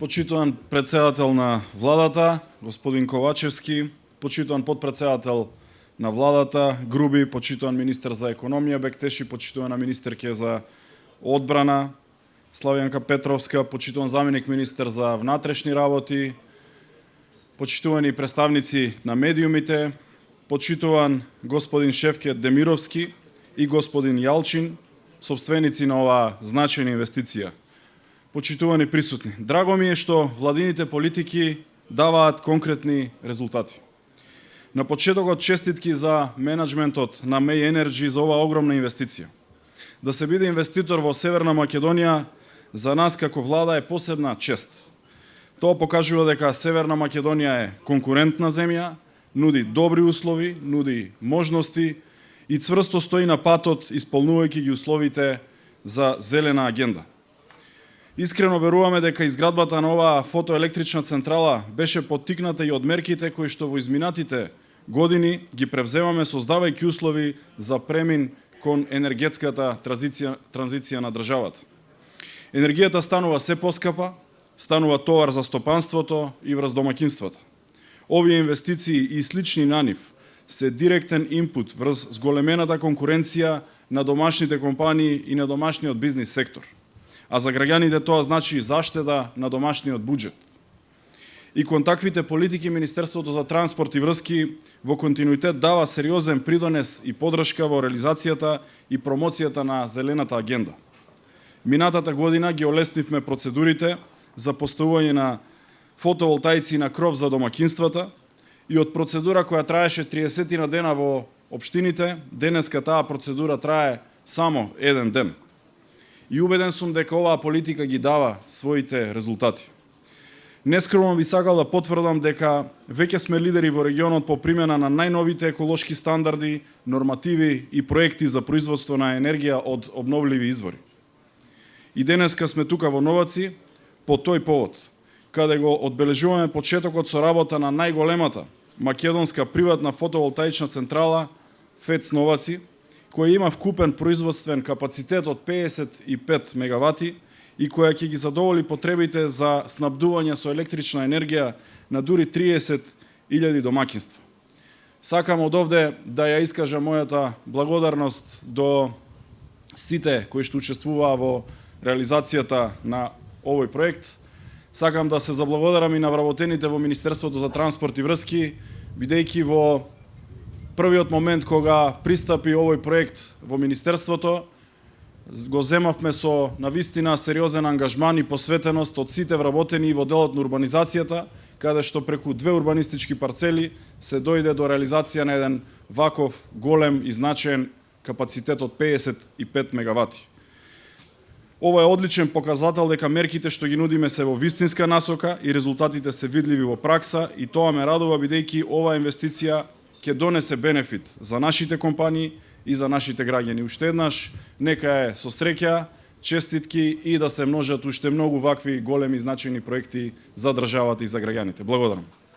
почитуван председател на владата, господин Ковачевски, почитуван подпредседател на владата, Груби, почитуван министер за економија, Бектеши, почитувана министерке за одбрана, Славјанка Петровска, почитуван заменик министер за внатрешни работи, почитувани представници на медиумите, почитуван господин Шевкет Демировски и господин Јалчин, собственици на оваа значајна инвестиција. Почитувани присутни, драго ми е што владините политики даваат конкретни резултати. На почетокот честитки за менеджментот на Меј Енерджи за оваа огромна инвестиција. Да се биде инвеститор во Северна Македонија за нас како влада е посебна чест. Тоа покажува дека Северна Македонија е конкурентна земја, нуди добри услови, нуди можности и цврсто стои на патот исполнувајќи ги условите за зелена агенда. Искрено веруваме дека изградбата на оваа фотоелектрична централа беше поттикната и од мерките кои што во изминатите години ги превземаме создавајќи услови за премин кон енергетската транзиција на државата. Енергијата станува се поскапа, станува товар за стопанството и врз домаќинствата. Овие инвестиции и слични на нив се директен инпут врз зголемената конкуренција на домашните компании и на домашниот бизнис сектор. А за граѓаните тоа значи заштеда на домашниот буџет. И кон таквите политики Министерството за транспорт и врски во континуитет дава сериозен придонес и подршка во реализацијата и промоцијата на зелената агенда. Минатата година ги олеснивме процедурите за поставување на фотоволтаици на кров за домаќинствата и од процедура која траеше 30 на дена во општините, денеска таа процедура трае само еден ден. И убеден сум дека оваа политика ги дава своите резултати. Нескромно би сакал да потврдам дека веќе сме лидери во регионот по примена на најновите еколошки стандарди, нормативи и проекти за производство на енергија од обновливи извори. И денеска сме тука во Новаци по тој повод, каде го одбележуваме почетокот со работа на најголемата македонска приватна фотоволтаична централа ФЕЦ Новаци, која има вкупен производствен капацитет од 55 мегавати и која ќе ги задоволи потребите за снабдување со електрична енергија на дури 30.000 домаќинства. Сакам од овде да ја искажам мојата благодарност до сите кои што учествуваа во реализацијата на овој проект. Сакам да се заблагодарам и на вработените во Министерството за транспорт и врски, бидејќи во првиот момент кога пристапи овој проект во Министерството, го земавме со навистина сериозен ангажман и посветеност од сите вработени во делот на урбанизацијата, каде што преку 2 урбанистички парцели се дојде до реализација на еден ваков голем и значаен капацитет од 55 мегавати. Ова е одличен показател дека мерките што ги нудиме се во вистинска насока и резултатите се видливи во пракса и тоа ме радува бидејќи оваа инвестиција ќе донесе бенефит за нашите компании и за нашите граѓани. Уште еднаш, нека е со среќа, честитки и да се множат уште многу вакви големи значајни проекти за државата и за граѓаните. Благодарам.